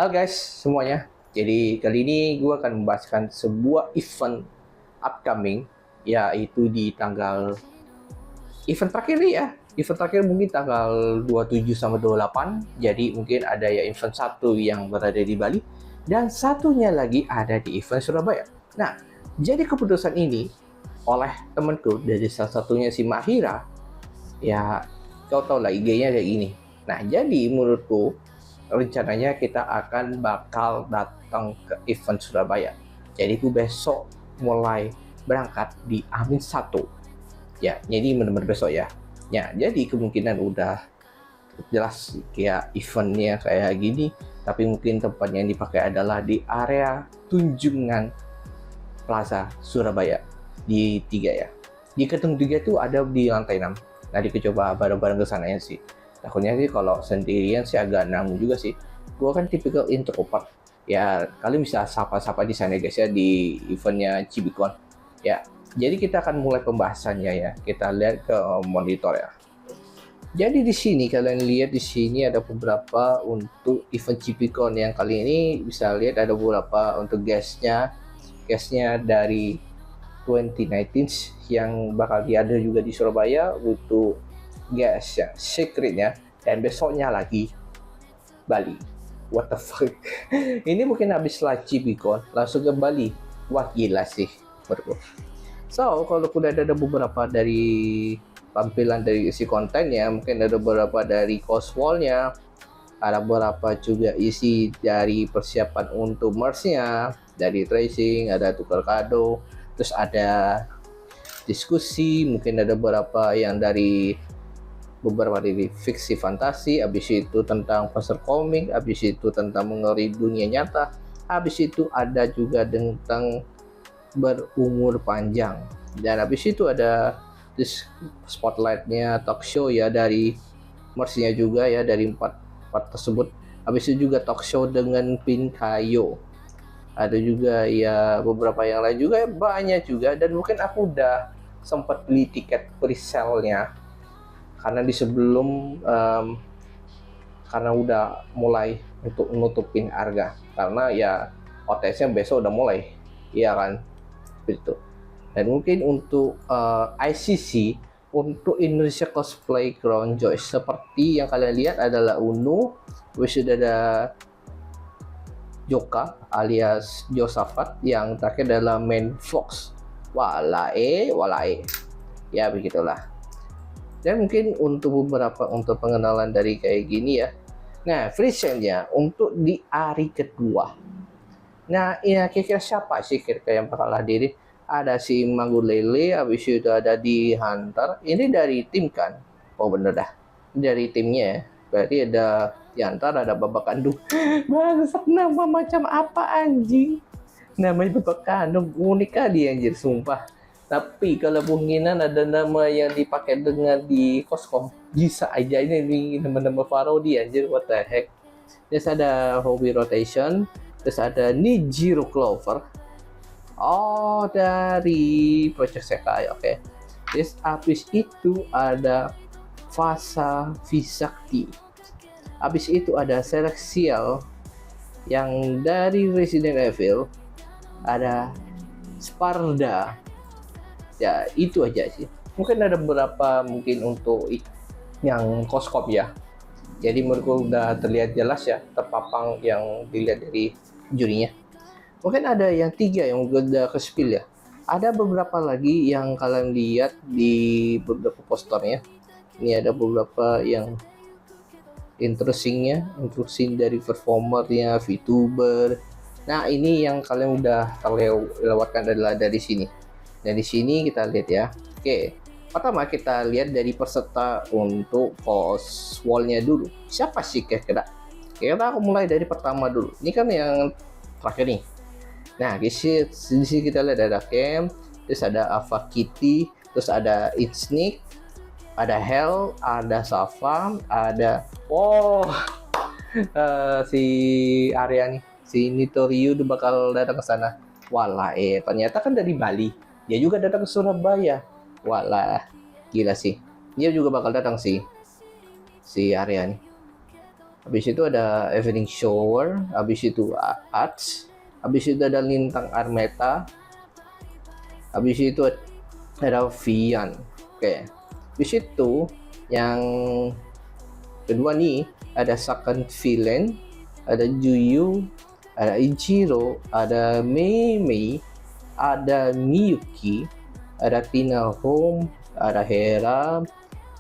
Halo guys semuanya. Jadi kali ini gue akan membahaskan sebuah event upcoming, yaitu di tanggal event terakhir nih ya. Event terakhir mungkin tanggal 27 sama 28. Jadi mungkin ada ya event satu yang berada di Bali dan satunya lagi ada di event Surabaya. Nah, jadi keputusan ini oleh temanku dari salah satunya si Mahira. Ya, kau tau lah IG-nya kayak gini. Nah, jadi menurutku rencananya kita akan bakal datang ke event Surabaya. Jadi gue besok mulai berangkat di Amin 1. Ya, jadi benar-benar besok ya. Ya, jadi kemungkinan udah jelas kayak eventnya kayak gini, tapi mungkin tempatnya yang dipakai adalah di area Tunjungan Plaza Surabaya di 3 ya. Di gedung 3 itu ada di lantai 6. Nanti kita coba bareng-bareng ke sananya sih. Takutnya sih kalau sendirian sih agak nanggung juga sih. Gue kan tipikal introvert. Ya, kalian bisa sapa-sapa di sana guys ya di eventnya Cibicon. Ya, jadi kita akan mulai pembahasannya ya. Kita lihat ke monitor ya. Jadi di sini kalian lihat di sini ada beberapa untuk event Cibicon yang kali ini bisa lihat ada beberapa untuk guestnya dari 2019 yang bakal diada juga di Surabaya untuk guys ya secretnya, dan besoknya lagi Bali. What the fuck. Ini mungkin habis lah Cibicon langsung ke Bali. Wah gila sih menurutku. So kalau udah ada beberapa dari tampilan dari isi kontennya, mungkin ada beberapa dari cost wall-nya, ada beberapa juga isi dari persiapan untuk merch-nya, dari tracing, ada tukar kado, terus ada diskusi, mungkin ada beberapa yang dari beberapa dari fiksi fantasi, habis itu tentang pasar komik, habis itu tentang mengenai dunia nyata, habis itu ada juga tentang berumur panjang, dan habis itu ada spotlightnya talk show ya dari merch-nya juga ya dari empat tersebut. Habis itu juga talk show dengan Pinkayo. Ada juga ya beberapa yang lain juga banyak juga, dan mungkin aku udah sempat beli tiket pre-sale-nya karena di sebelum karena udah mulai untuk nutupin harga karena ya OTS-nya besok udah mulai ya kan gitu. Dan mungkin untuk ICC untuk Indonesia Cosplay Crown Joy seperti yang kalian lihat adalah Unu, sudah ada Joka alias Josafat, yang terakhir adalah Main Fox Walae ya begitulah. Dan mungkin untuk beberapa untuk pengenalan dari kayak gini ya. Nah, free-nya untuk di hari kedua. Nah, ya kira-kira siapa sih kira-kira yang bakal hadir? Ada si Manggulele, habis itu ada di Hunter. Ini dari tim kan? Oh bener dah. Ini dari timnya ya. Berarti ada di Hunter, ada Babak Kandung. Bangsat, nama macam apa anjing? Namanya Babak Kandung, unik kali anjir sumpah. Tapi kalau kemungkinan ada nama yang dipakai dengan di Koskom, bisa aja ini nama-nama parodi anjir, what the heck. Terus ada Hobby Rotation, terus ada Nijiro Clover. Oh, dari Project Sekai, oke. Terus habis itu ada Fasa Visakti. Habis itu ada Celestial yang dari Resident Evil. Ada Sparda. Ya itu aja sih. Mungkin ada beberapa mungkin untuk yang Koskop ya. Jadi menurutku udah terlihat jelas ya, terpapang yang dilihat dari jurinya. Mungkin ada yang 3 yang udah ke spill ya. Ada beberapa lagi yang kalian lihat di beberapa posternya. Ini ada beberapa yang introducing dari performernya, VTuber. Nah ini yang kalian udah lewatkan adalah dari sini. Dan di sini kita lihat ya. Oke, pertama kita lihat dari peserta untuk post wall-nya dulu. Siapa sih kira-kira? Kita aku mulai dari pertama dulu. Ini kan yang terakhir nih. Nah, di sini kita lihat ada Cam, terus ada Ava Kitty, terus ada Insnik, ada Hell, ada Safa, ada si Arya nih, si Nitoryu udah bakal datang ke sana. Walah, ternyata kan dari Bali. Dia juga datang ke Surabaya. Walah, gila sih. Dia juga bakal datang sih, si Arya nih. Habis itu ada Evening Shower, habis itu Arts, habis itu ada Lintang Armeta, habis itu ada Vian. Oke. Habis itu yang kedua nih ada Second Villain, ada Juyu, ada Ichiro, ada Mei, ada Miyuki, ada Tina Home, ada Hera,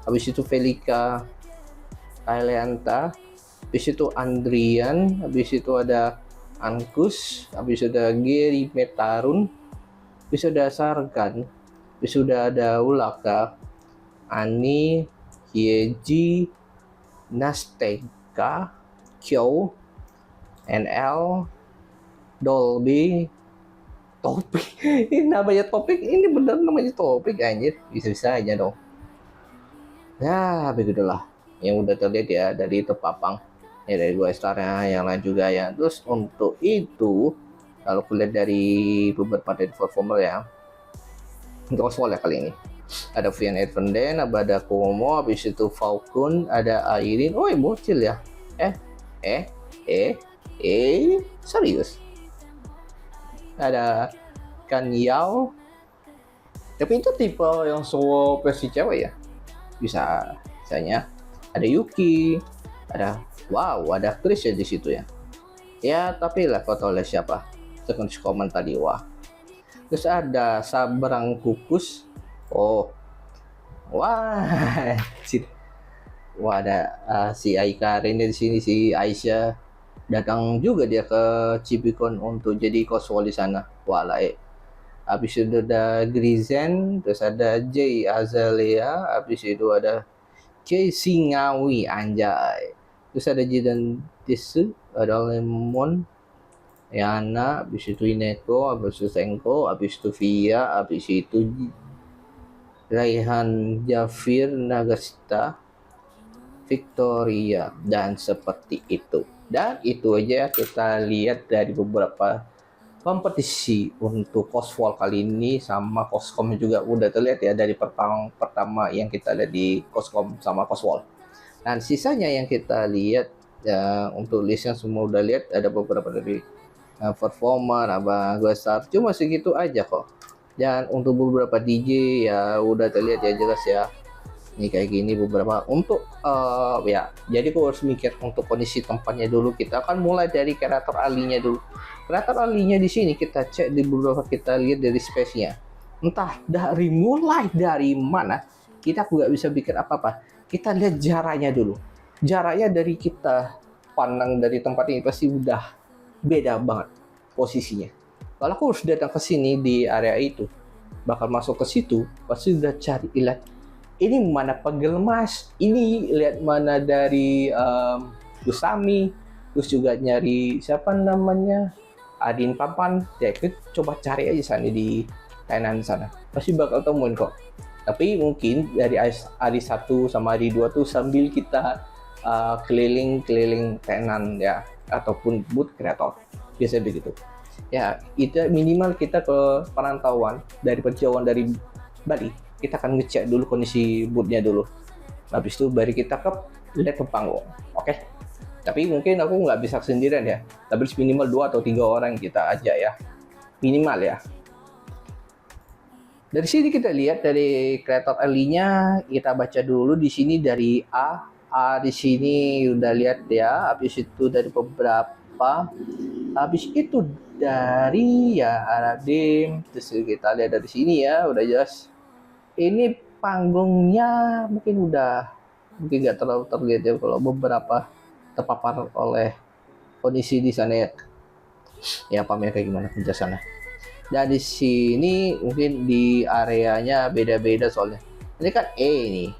habis itu Felika Kailianta, habis itu Andrian, habis itu ada Ankus, habis itu ada Gary Metarun, habis itu ada Sargan, habis itu ada Ulaka, Ani, Hyeji, Nasteka, Kyo, NL, Dolby, Topik. Ini namanya Topik, ini bener namanya Topik anjir. Bisa-bisa aja dong. Ya, begitulah. Yang udah terlihat ya dari Tepapang. Ya dari dua starnya, yang lain juga ya. Terus untuk itu, kalau kulihat dari beberapa dari performer ya, untuk cosplay ya kali ini. Ada Vian Edvenden, ada Komo, habis itu Falcon, ada Airin. Oh, bocil ya. Serius. Ada Kan Yao, tapi itu tipe yang cowok versi cewek ya, bisanya ada Yuki, ada Chris ya di situ ya. Ya tapi lah foto oleh siapa, second comment tadi. Wah, terus ada Sabrang Kukus. Ada si Aika Rene di sini, si Aisyah datang juga dia ke Cibicon untuk jadi cosplay di sana. Habis itu ada Grizen, terus ada Jay Azalea, habis itu ada Jay Singawi anjay. Terus ada Jidan Tisu, ada Lemon, Yana, habis itu Ineko, habis itu Senko, habis itu Via, habis itu Raihan Jafir Nagasta, Victoria, dan seperti itu. Dan itu aja kita lihat dari beberapa kompetisi untuk coswall kali ini, sama coscom juga udah terlihat ya dari pertama yang kita lihat di coscom sama coswall. Dan sisanya yang kita lihat ya, untuk listnya semua udah lihat, ada beberapa dari performer, star, cuma segitu aja kok. Dan untuk beberapa DJ ya udah terlihat ya, jelas ya. Ini kayak gini beberapa untuk ya, jadi aku harus mikir untuk kondisi tempatnya dulu. Kita akan mulai dari kreator alinya dulu. Kreator alinya di sini kita cek di beberapa, kita lihat dari space-nya. Entah mulai dari mana, kita nggak bisa pikir apa-apa. Kita lihat jaraknya dulu. Jaraknya dari kita pandang dari tempat ini pasti udah beda banget posisinya. Kalau aku harus datang ke sini di area itu, bakal masuk ke situ, pasti udah cari ilat. Ini mana Pegelmas, ini lihat mana dari Usami, terus juga nyari siapa namanya Adin Papan, ya itu coba cari aja sana di Thailand sana, pasti bakal temuin kok. Tapi mungkin dari hari 1 sama hari 2 tuh sambil kita keliling-keliling Thailand ya, ataupun booth kreator, biasa begitu. Ya itu minimal kita ke perantauan dari perjauhan dari Bali, kita akan ngecek dulu kondisi bootnya dulu. Habis itu baru kita lihat ke panggung. Oke. Tapi mungkin aku nggak bisa sendirian ya. Tapi minimal 2 atau 3 orang kita aja ya. Minimal ya. Dari sini kita lihat dari kreator early-nya, kita baca dulu di sini dari A di sini udah lihat ya. Habis itu dari beberapa. Habis itu dari ya Aradim. Terus kita lihat dari sini ya, udah jelas. Ini panggungnya mungkin nggak terlalu terlihat ya kalau beberapa terpapar oleh kondisi di sana ya. Ya pamer kayak gimana kerja sana. Dan di sini mungkin di areanya beda-beda soalnya. Ini kan E nih.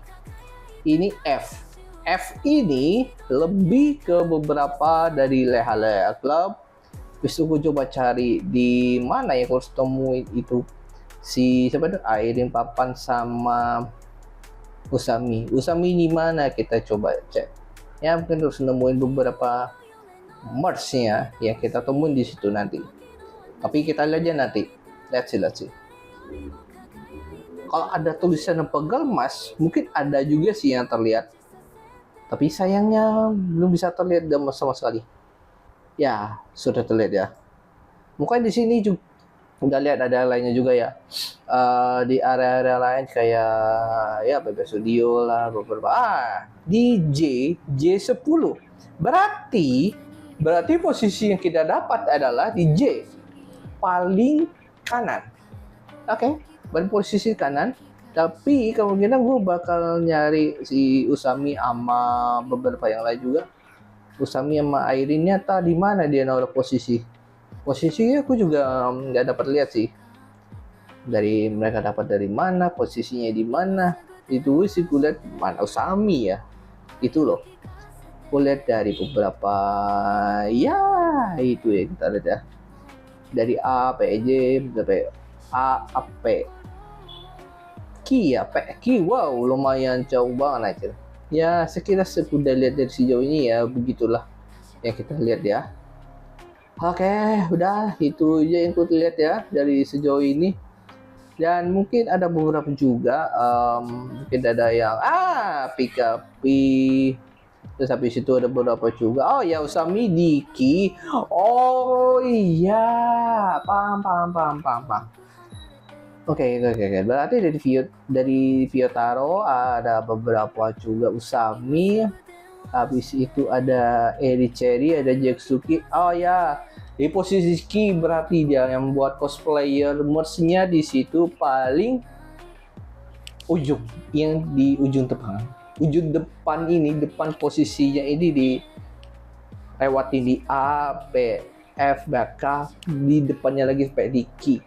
Ini F. F ini lebih ke beberapa dari Leha Club. Terus aku coba cari di mana ya kalau temuin itu. Si siapa itu Airin Papan sama Usami di mana, kita coba cek ya, mungkin harus nemuin beberapa merch-nya yang kita temuin di situ nanti. Tapi kita lihat aja nanti, let's see. Kalau ada tulisan Pegelmas mungkin ada juga sih yang terlihat Tapi sayangnya belum bisa terlihat sama sekali. Ya, sudah terlihat ya. Mungkin di sini juga udah lihat ada lainnya juga ya. Di area-area lain kayak ya PP Studio lah beberapa. DJ J10. Berarti posisi yang kita dapat adalah DJ paling kanan. Oke, posisi kanan. Tapi kemungkinan gue bakal nyari si Usami sama beberapa yang lain juga. Usami sama Airinnya di mana dia naruh posisinya aku juga nggak dapat lihat sih dari mereka dapat dari mana posisinya di mana. Itu sih gue lihat mana Usami ya itu loh, gue lihat dari beberapa ya itu ya kita lihat ya dari A PJ sampai A P Ki ya Ki, wow lumayan jauh banget aja ya. Sekilas sudah lihat dari sejauh ini ya begitulah yang kita lihat ya. Oke, udah itu aja yang ku lihat ya dari sejauh ini. Dan mungkin ada beberapa juga, mungkin ada yang PKP. Terus habis itu ada beberapa juga. Oh ya Usami Diki. Oh iya, paham. Oke. Berarti dari Vyotaro ada beberapa juga Usami. Habis itu ada Eri, ada Jetsuki. Oh ya, di posisi Ki berarti dia yang membuat cosplayer merch-nya di situ paling ujung, yang di ujung depan ini, depan posisinya ini di lewati di A, P, F, K, di depannya lagi sampai di Ki.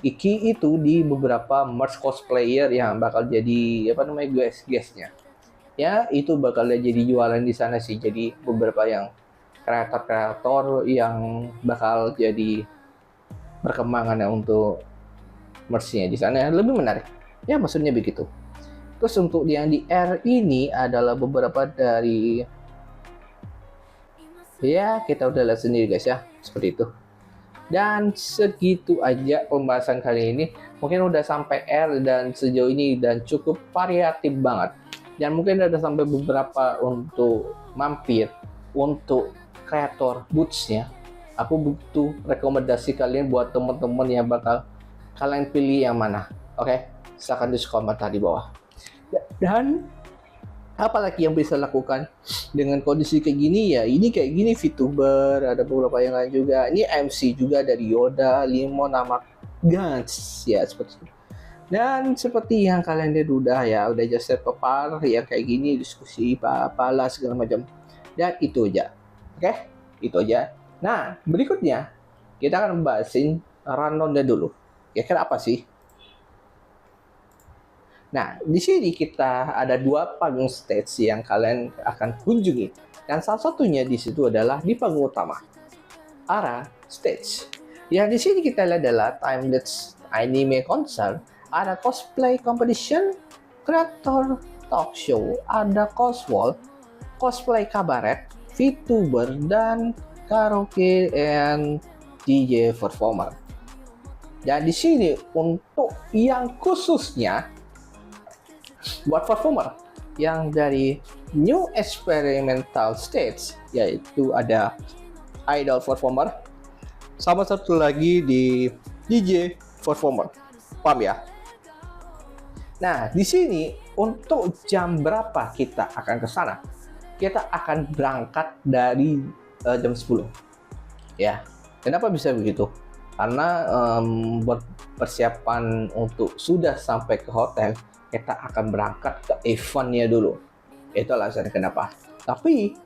Iki itu di beberapa merch cosplayer yang bakal jadi guest-guestnya. Ya itu bakal jadi jualan di sana sih, jadi beberapa yang kreator yang bakal jadi perkembangannya untuk merch-nya di sana lebih menarik ya, maksudnya begitu. Terus untuk yang di R ini adalah beberapa dari ya kita udah lihat sendiri guys ya, seperti itu. Dan segitu aja pembahasan kali ini, mungkin udah sampai R dan sejauh ini dan cukup variatif banget. Dan mungkin ada sampai beberapa untuk mampir untuk kreator boots-nya. Aku butuh rekomendasi kalian buat teman-teman yang bakal kalian pilih yang mana. Oke, silahkan di komentar di bawah. Dan apalagi yang bisa lakukan dengan kondisi kayak gini ya, ini kayak gini VTuber, ada beberapa yang lain juga. Ini MC juga dari Yoda, Limon, nama Gans ya seperti itu. Dan seperti yang kalian lihat udah just pepar ya kayak gini, diskusi apa-apalah segala macam. Dan itu aja. Oke? Itu aja. Nah, berikutnya kita akan bahasin rundown-nya dulu. Kira-kira apa sih? Nah, di sini kita ada 2 panggung stage yang kalian akan kunjungi. Dan salah satunya di situ adalah di panggung utama. Ara Stage. Yang di sini kita lihat adalah Timeless Anime Concert, ada cosplay competition, creator talk show, ada coswall, cosplay kabaret, VTuber, dan karaoke and DJ performer. Dan di sini untuk yang khususnya buat performer yang dari New Experimental Stage, yaitu ada Idol Performer, sama satu lagi di DJ Performer. Paham ya? Nah, di sini untuk jam berapa kita akan ke sana? Kita akan berangkat dari jam 10. Ya. Kenapa bisa begitu? Karena buat persiapan untuk sudah sampai ke hotel, kita akan berangkat ke eventnya dulu. Itu alasannya kenapa. Tapi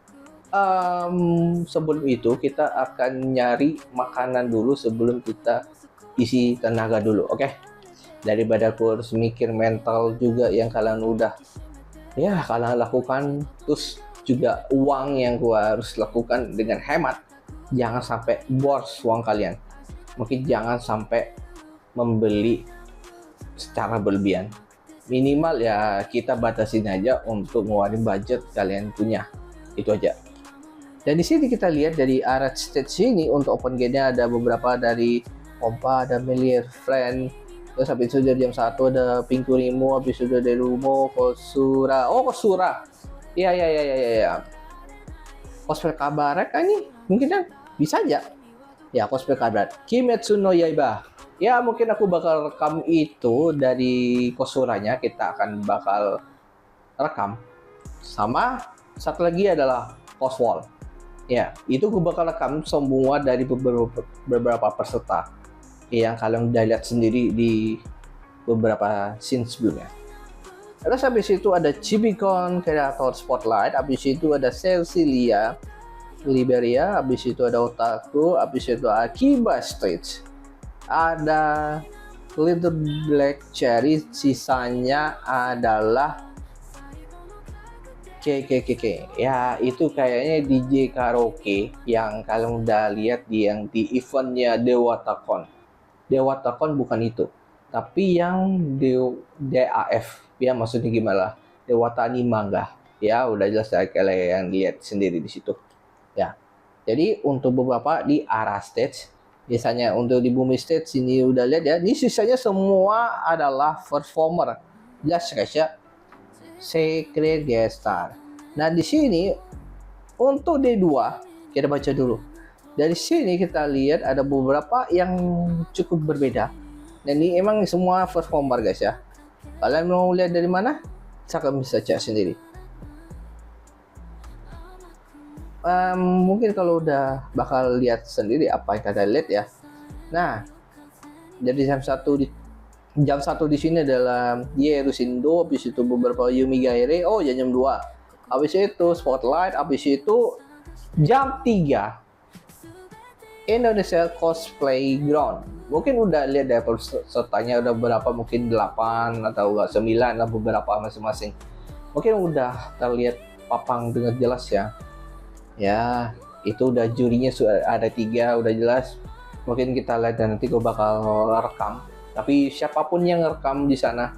sebelum itu kita akan nyari makanan dulu sebelum kita isi tenaga dulu, oke? Daripada aku harus mikir mental juga yang kalian udah kalian lakukan, terus juga uang yang gua harus lakukan dengan hemat. Jangan sampai boros uang kalian. Mungkin jangan sampai membeli secara berlebihan. Minimal ya kita batasin aja untuk ngeluarin budget kalian punya. Itu aja. Dan di sini kita lihat dari area stage ini untuk open gate-nya ada beberapa dari Ompa, ada Melier Friend. Terus habis itu dari jam 1 ada Pinkurimo, habis itu dari Rumo, Kosura. Iya, iya, iya, iya, iya. Cosplay kabaret kan ini mungkin kan bisa aja. Ya, cosplay kabaret. Kimetsu no Yaiba. Ya, mungkin aku bakal rekam itu dari kosuranya. Kita akan bakal rekam. Sama satu lagi adalah Coswall. Ya, itu gue bakal rekam semua dari beberapa peserta yang kalian udah lihat sendiri di beberapa scene sebelumnya. Terus habis itu ada Chibicon Creator Spotlight, habis itu ada Cecilia Liberia, habis itu ada Otaku, habis itu Akiba Stage, ada Little Black Cherry, sisanya adalah KKKK. Ya, itu kayaknya DJ karaoke yang kalian udah lihat di eventnya Dewatakon. Dewatakon bukan itu, tapi yang DAF. Ya, maksudnya gimana? Dewatani Mangga. Ya, udah jelas ya kalian lihat sendiri di situ. Ya. Jadi untuk beberapa di arah stage, biasanya untuk di bumi stage ini udah lihat ya. Ini sisanya semua adalah performer. Jelas guys ya. Secret guest star. Nah, di sini untuk D2 kita baca dulu. Dari sini kita lihat ada beberapa yang cukup berbeda. Dan ini emang semua performer guys ya. Kalian mau lihat dari mana? Kalian bisa cek sendiri. Mungkin kalau udah bakal lihat sendiri apa yang kalian lihat ya. Nah, jadi jam 1 di sini adalah Yerusindo, habis itu beberapa Yumi Gaire, oh ya jam 2. Habis itu Spotlight, habis itu jam 3 Indonesia Cosplay Ground. Mungkin udah lihat ya pesertanya udah berapa, mungkin 8 atau 9 lah beberapa masing-masing. Mungkin udah terlihat papang dengan jelas ya. Ya, itu udah jurinya sudah ada 3, udah jelas. Mungkin kita lihat dan nanti gue bakal rekam. Tapi siapapun yang rekam di sana,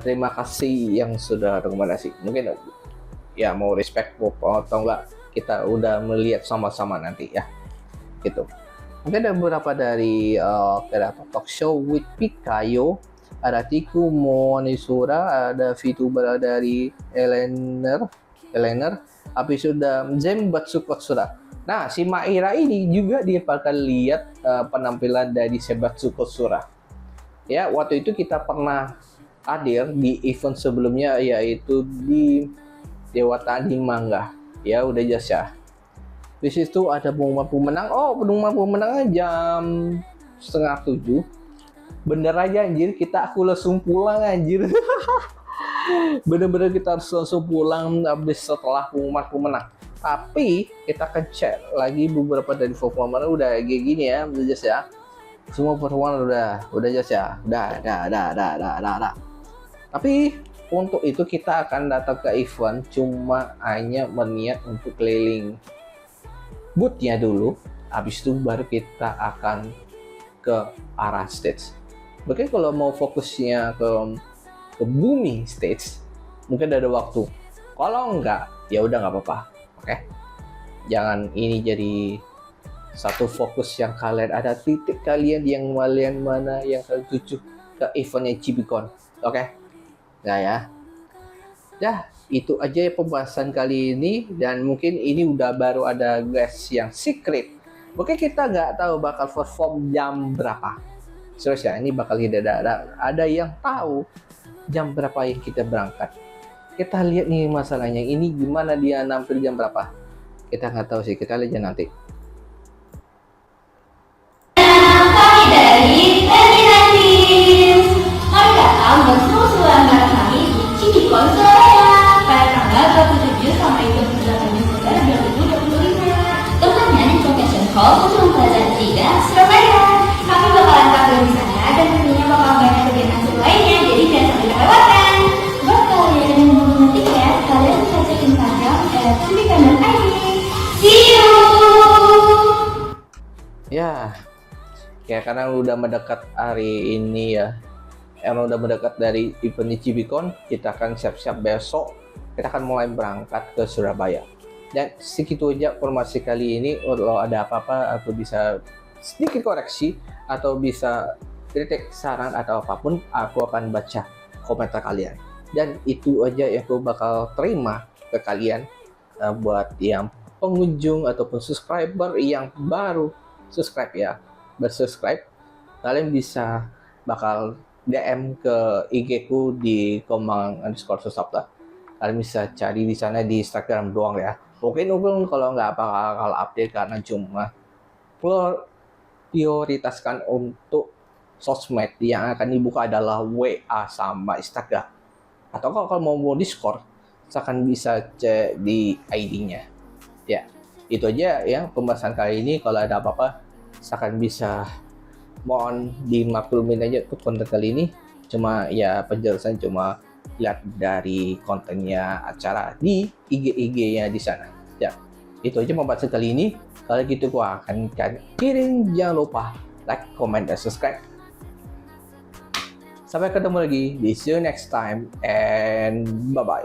terima kasih yang sudah rekomendasi. Mungkin ya mau respect atau enggak, kita udah melihat sama-sama nanti ya. Gitu. Mungkin ada beberapa dari kreator talk show with Pikayo, ada Tiku Monisura, ada VTuber dari Elener, habis sudah Zembatsu Kotsura. Nah, si Maira ini juga dia bakal lihat penampilan dari Sebatsu Kotsura. Ya, waktu itu kita pernah hadir di event sebelumnya, yaitu di Dewatani Mangga. Ya, udah jelas ya. Di situ ada pengumuman pemenang. Oh, pengumuman pemenangnya jam 6:30. Bener aja anjir, aku langsung pulang anjir. Bener-bener kita harus langsung pulang habis setelah pengumuman pemenang. Tapi kita akan cek lagi beberapa dari performer udah kayak gini ya, udah jelas ya. Semua performer udah jelas ya. Udah. Tapi untuk itu kita akan datang ke event cuma hanya berniat untuk keliling booth-nya dulu. Habis itu baru kita akan ke arah stage. Mungkin kalau mau fokusnya ke bumi stage, mungkin ada waktu. Kalau enggak, ya udah nggak apa-apa. Oke. Jangan ini jadi satu fokus yang kalian ada titik kalian yang mana yang kalian tuju ke eventnya Chibicon. Oke. Nah ya. Ya, itu aja ya pembahasan kali ini, dan mungkin ini udah baru ada guys yang secret. Mungkin kita nggak tahu bakal perform jam berapa. Serius ya, ini bakal tidak ada yang tahu jam berapa yang kita berangkat. Kita lihat nih masalahnya ini gimana dia nampil jam berapa. Kita nggak tahu sih, kita lihat nanti. Dari Terminatis, mari datang berseru-seruan bareng kami di Cibicon Surabaya pada tanggal 27 sampai 28 Desember 2025. Tempatnya di Convention Hall Putung Plaza 3, Surabaya. Kami bakalan tampil di sana dan tentunya bakal banyak kegiatan seru lainnya, jadi jangan sampai terlewatkan. Buat kalian yang belum tiket, kalian bisa cek Instagram @cibicon.id. See you. Ya karena udah mendekat hari ini ya, emang udah mendekat dari event Chibicon, kita akan siap-siap besok, kita akan mulai berangkat ke Surabaya. Dan segitu aja informasi kali ini. Kalau ada apa-apa aku bisa sedikit koreksi atau bisa kritik, saran atau apapun, aku akan baca komentar kalian. Dan itu aja yang aku bakal terima ke kalian, buat yang pengunjung ataupun subscriber yang baru subscribe ya, bersubscribe, kalian bisa bakal DM ke IG ku di komang_susapta. Kalian bisa cari di sana di Instagram doang ya. Mungkin kalau nggak bakal update karena cuma prioritaskan untuk sosmed yang akan dibuka adalah WA sama Instagram. Atau kalau mau Discord, misalkan bisa cek di ID-nya. Ya, itu aja ya pembahasan kali ini. Kalau ada apa-apa, misalkan bisa mohon dimaklumin aja untuk konten kali ini. Cuma ya penjelasan cuma lihat dari kontennya acara di IG-nya di sana. Ya, itu aja pembahasan kali ini. Kalau gitu gua akan kirim, jangan lupa like, comment, dan subscribe. Sampai ketemu lagi di see you next time and bye-bye.